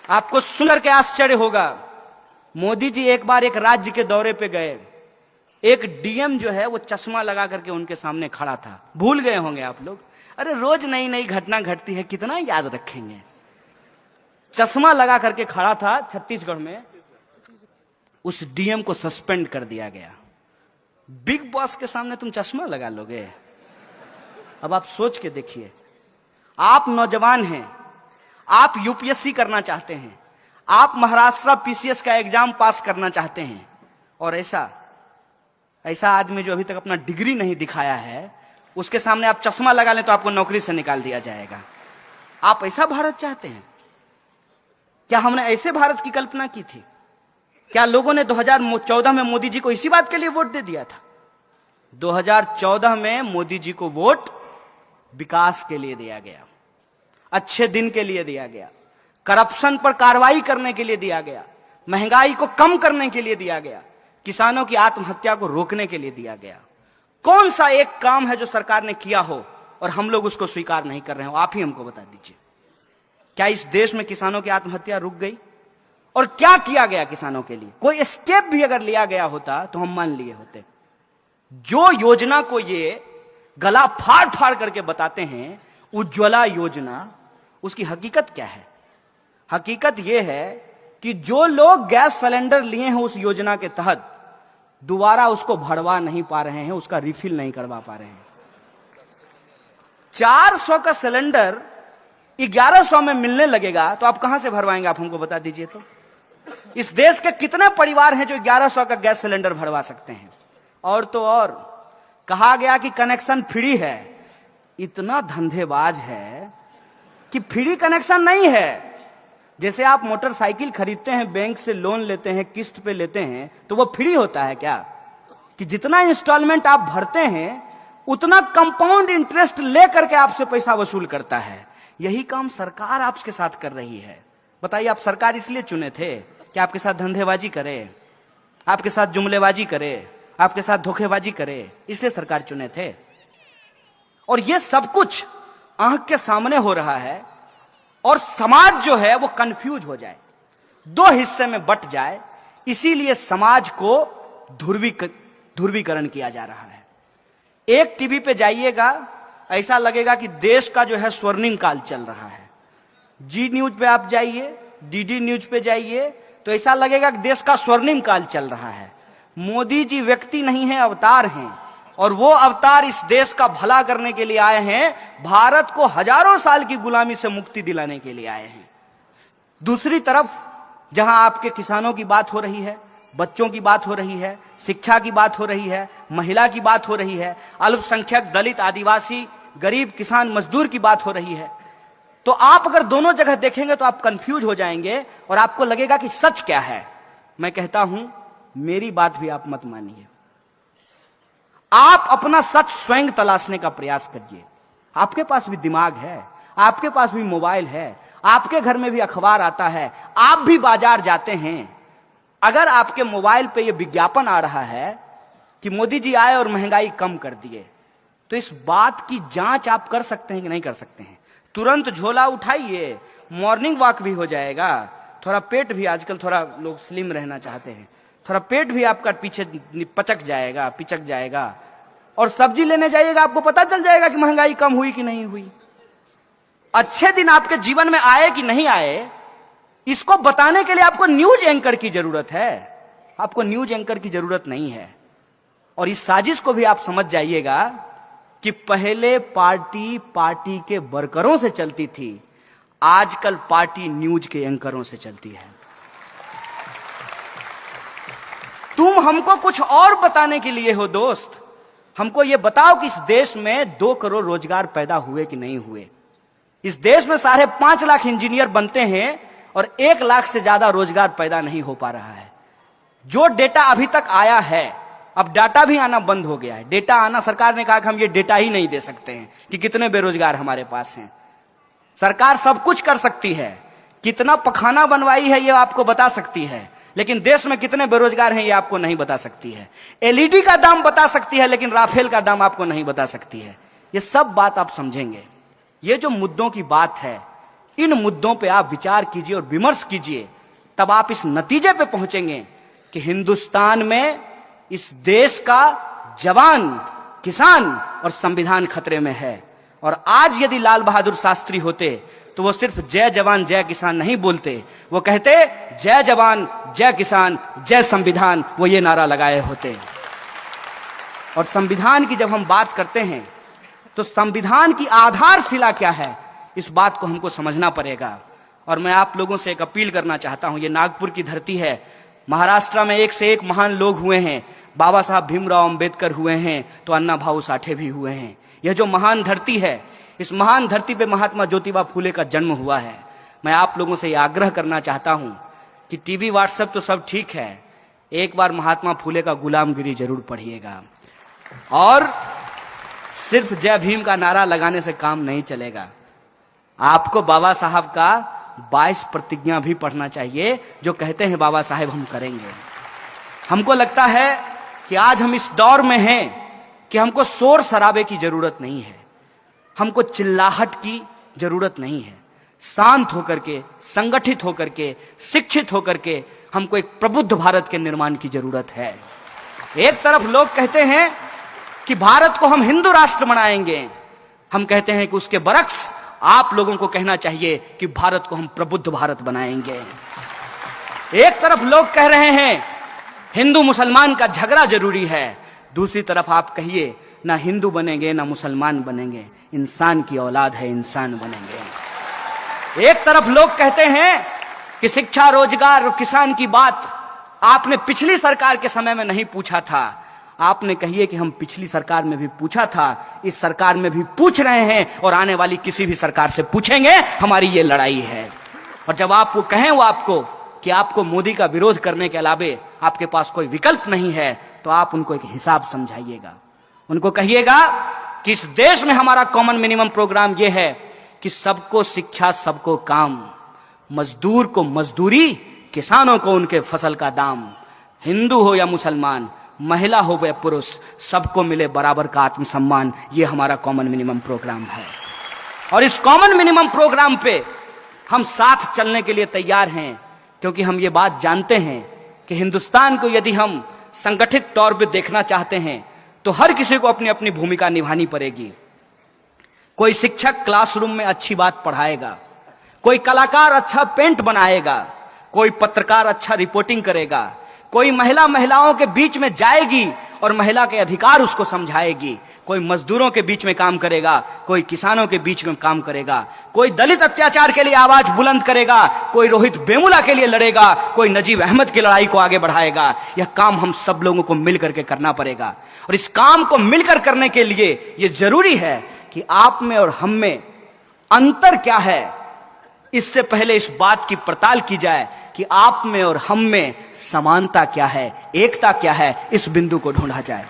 आपको सुनकर के आश्चर्य होगा, मोदी जी एक बार एक राज्य के दौरे पे गए, एक डीएम जो है वो चश्मा लगा करके उनके सामने खड़ा था। भूल गए होंगे आप लोग, अरे रोज नई नई घटना घटती है, कितना याद रखेंगे। चश्मा लगा करके खड़ा था छत्तीसगढ़ में, उस डीएम को सस्पेंड कर दिया गया। बिग बॉस के सामने तुम चश्मा लगा लोगे? अब आप सोच के देखिए, आप नौजवान हैं, आप यूपीएससी करना चाहते हैं, आप महाराष्ट्र पीसीएस का एग्जाम पास करना चाहते हैं, और ऐसा आदमी जो अभी तक अपना डिग्री नहीं दिखाया है, उसके सामने आप चश्मा लगा लें तो आपको नौकरी से निकाल दिया जाएगा। आप ऐसा भारत चाहते हैं क्या? हमने ऐसे भारत की कल्पना की थी क्या? लोगों ने 2014 में मोदी जी को इसी बात के लिए वोट दे दिया था। 2014 में मोदी जी को वोट विकास के लिए दिया गया, अच्छे दिन के लिए दिया गया, करप्शन पर कार्रवाई करने के लिए दिया गया, महंगाई को कम करने के लिए दिया गया, किसानों की आत्महत्या को रोकने के लिए दिया गया। कौन सा एक काम है जो सरकार ने किया हो और हम लोग उसको स्वीकार नहीं कर रहे हो? आप ही हमको बता दीजिए। क्या इस देश में किसानों की आत्महत्या रुक गई? और क्या किया गया किसानों के लिए? कोई स्टेप भी अगर लिया गया होता तो हम मान लिए होते। जो योजना को ये गला फाड़ फाड़ करके बताते हैं उज्ज्वला योजना, उसकी हकीकत क्या है? हकीकत यह है कि जो लोग गैस सिलेंडर लिए हैं उस योजना के तहत, दोबारा उसको भरवा नहीं पा रहे हैं, उसका रिफिल नहीं करवा पा रहे हैं। 400 का सिलेंडर 1100 में मिलने लगेगा तो आप कहां से भरवाएंगे? आप हमको बता दीजिए तो। इस देश के कितने परिवार हैं जो 1100 का गैस सिलेंडर भरवा सकते हैं? और तो और कहा गया कि कनेक्शन फ्री है। इतना धंधेबाज है कि फ्री कनेक्शन नहीं है। जैसे आप मोटरसाइकिल खरीदते हैं, बैंक से लोन लेते हैं, किस्त पे लेते हैं, तो वो फ्री होता है क्या? कि जितना इंस्टॉलमेंट आप भरते हैं उतना कंपाउंड इंटरेस्ट लेकर के आपसे पैसा वसूल करता है। यही काम सरकार आपके साथ कर रही है। बताइए, आप सरकार इसलिए चुने थे कि आपके साथ धंधेबाजी करे, आपके साथ जुमलेबाजी करे, आपके साथ धोखेबाजी करे, इसलिए सरकार चुने थे। और ये सब कुछ आंख के सामने हो रहा है और समाज जो है वो कंफ्यूज हो जाए, दो हिस्से में बट जाए, इसीलिए समाज को ध्रुवीकरण किया जा रहा है। एक टीवी पे जाइएगा, ऐसा लगेगा कि देश का जो है स्वर्णिम काल चल रहा है। जी न्यूज पे आप जाइए, डीडी न्यूज पे जाइए, तो ऐसा लगेगा कि देश का स्वर्णिम काल चल रहा है। मोदी जी व्यक्ति नहीं है, अवतार हैं, और वो अवतार इस देश का भला करने के लिए आए हैं, भारत को हजारों साल की गुलामी से मुक्ति दिलाने के लिए आए हैं। दूसरी तरफ जहां आपके किसानों की बात हो रही है, बच्चों की बात हो रही है, शिक्षा की बात हो रही है, महिला की बात हो रही है, अल्पसंख्यक, दलित, आदिवासी, गरीब, किसान, मजदूर की बात हो रही है, तो आप अगर दोनों जगह देखेंगे तो आप कंफ्यूज हो जाएंगे और आपको लगेगा कि सच क्या है। मैं कहता हूं, मेरी बात भी आप मत मानिए, आप अपना सच स्वयं तलाशने का प्रयास करिए। आपके पास भी दिमाग है, आपके पास भी मोबाइल है, आपके घर में भी अखबार आता है, आप भी बाजार जाते हैं। अगर आपके मोबाइल पे ये विज्ञापन आ रहा है कि मोदी जी आए और महंगाई कम कर दिए, तो इस बात की जांच आप कर सकते हैं कि नहीं कर सकते हैं? तुरंत झोला उठाइए, मॉर्निंग वॉक भी हो जाएगा, थोड़ा पेट भी, आजकल थोड़ा लोग स्लिम रहना चाहते हैं, थोड़ा पेट भी आपका पीछे पिचक जाएगा, और सब्जी लेने जाइएगा, आपको पता चल जाएगा कि महंगाई कम हुई कि नहीं हुई। अच्छे दिन आपके जीवन में आए कि नहीं आए, इसको बताने के लिए आपको न्यूज एंकर की जरूरत है, आपको न्यूज एंकर की जरूरत नहीं है। और इस साजिश को भी आप समझ जाइएगा कि पहले पार्टी के वर्करों से चलती थी, आजकल पार्टी न्यूज के एंकरों से चलती है। तुम हमको कुछ और बताने के लिए हो दोस्त, हमको यह बताओ कि इस देश में 2 करोड़ रोजगार पैदा हुए कि नहीं हुए। इस देश में 5.5 लाख इंजीनियर बनते हैं और 1 लाख से ज्यादा रोजगार पैदा नहीं हो पा रहा है। जो डेटा अभी तक आया है, अब डाटा भी आना बंद हो गया है। डेटा आना, सरकार ने कहा कि हम ये डेटा ही नहीं दे सकते हैं कि कितने बेरोजगार हमारे पास हैं। सरकार सब कुछ कर सकती है, कितना पखाना बनवाई है ये आपको बता सकती है, लेकिन देश में कितने बेरोजगार हैं ये आपको नहीं बता सकती है। एलईडी का दाम बता सकती है, लेकिन राफेल का दाम आपको नहीं बता सकती है। ये सब बात आप समझेंगे। ये जो मुद्दों की बात है इन मुद्दों पे आप विचार कीजिए और विमर्श कीजिए, तब आप इस नतीजे पे पहुंचेंगे कि हिंदुस्तान में इस देश का जवान, किसान और संविधान खतरे में है। और आज यदि लाल बहादुर शास्त्री होते तो वो सिर्फ जय जवान जय किसान नहीं बोलते, वो कहते जय जवान जय किसान जय संविधान, वो ये नारा लगाए होते। और संविधान की जब हम बात करते हैं तो संविधान की आधारशिला क्या है, इस बात को हमको समझना पड़ेगा। और मैं आप लोगों से एक अपील करना चाहता हूं, ये नागपुर की धरती है, महाराष्ट्र में एक से एक महान लोग हुए हैं, बाबा साहब भीमराव अंबेडकर हुए हैं तो अन्ना भाऊ साठे भी हुए हैं। यह जो महान धरती है, इस महान धरती पे महात्मा ज्योतिबा फूले का जन्म हुआ है। मैं आप लोगों से यह आग्रह करना चाहता हूं कि टीवी व्हाट्सएप तो सब ठीक है, एक बार महात्मा फूले का गुलामगिरी जरूर पढ़िएगा। और सिर्फ जय भीम का नारा लगाने से काम नहीं चलेगा, आपको बाबा साहब का 22 प्रतिज्ञा भी पढ़ना चाहिए, जो कहते हैं बाबा साहेब हम करेंगे। हमको लगता है कि आज हम इस दौर में हैं कि हमको शोर शराबे की जरूरत नहीं है, हमको चिल्लाहट की जरूरत नहीं है। शांत होकर के, संगठित होकर के, शिक्षित होकर के हमको एक प्रबुद्ध भारत के निर्माण की जरूरत है। एक तरफ लोग कहते हैं कि भारत को हम हिंदू राष्ट्र बनाएंगे, हम कहते हैं कि उसके बरक्स आप लोगों को कहना चाहिए कि भारत को हम प्रबुद्ध भारत बनाएंगे। एक तरफ लोग कह रहे हैं हिंदू मुसलमान का झगड़ा जरूरी है, दूसरी तरफ आप कहिए ना हिंदू बनेंगे ना मुसलमान बनेंगे, इंसान की औलाद है, इंसान बनेंगे। एक तरफ लोग कहते हैं कि शिक्षा, रोजगार और किसान की बात आपने पिछली सरकार के समय में नहीं पूछा था, आपने कहिए कि हम पिछली सरकार में भी पूछा था, इस सरकार में भी पूछ रहे हैं और आने वाली किसी भी सरकार से पूछेंगे। हमारी ये लड़ाई है। और जब आपको कहें वो आपको कि आपको मोदी का विरोध करने के अलावे आपके पास कोई विकल्प नहीं है, तो आप उनको एक हिसाब समझाइएगा। उनको कहिएगा कि इस देश में हमारा कॉमन मिनिमम प्रोग्राम यह है कि सबको शिक्षा, सबको काम, मजदूर को मजदूरी, किसानों को उनके फसल का दाम, हिंदू हो या मुसलमान, महिला हो या पुरुष, सबको मिले बराबर का आत्मसम्मान। ये हमारा कॉमन मिनिमम प्रोग्राम है। और इस कॉमन मिनिमम प्रोग्राम पे हम साथ चलने के लिए तैयार हैं, क्योंकि हम ये बात जानते हैं कि हिंदुस्तान को यदि हम संगठित तौर पे देखना चाहते हैं तो हर किसी को अपनी अपनी भूमिका निभानी पड़ेगी। कोई शिक्षक क्लासरूम में अच्छी बात पढ़ाएगा, कोई कलाकार अच्छा पेंट बनाएगा, कोई पत्रकार अच्छा रिपोर्टिंग करेगा, कोई महिलाओं के बीच में जाएगी और महिला के अधिकार उसको समझाएगी, कोई मजदूरों के बीच में काम करेगा, कोई किसानों के बीच में काम करेगा, कोई दलित अत्याचार के लिए आवाज बुलंद करेगा, कोई रोहित वेमुला के लिए लड़ेगा, कोई नजीब अहमद की लड़ाई को आगे बढ़ाएगा। यह काम हम सब लोगों को मिलकर के करना पड़ेगा। और इस काम को मिलकर करने के लिए यह जरूरी है कि आप में और हम में अंतर क्या है, इससे पहले इस बात की पड़ताल की जाए कि आप में और हम में समानता क्या है, एकता क्या है, इस बिंदु को ढूंढा जाए।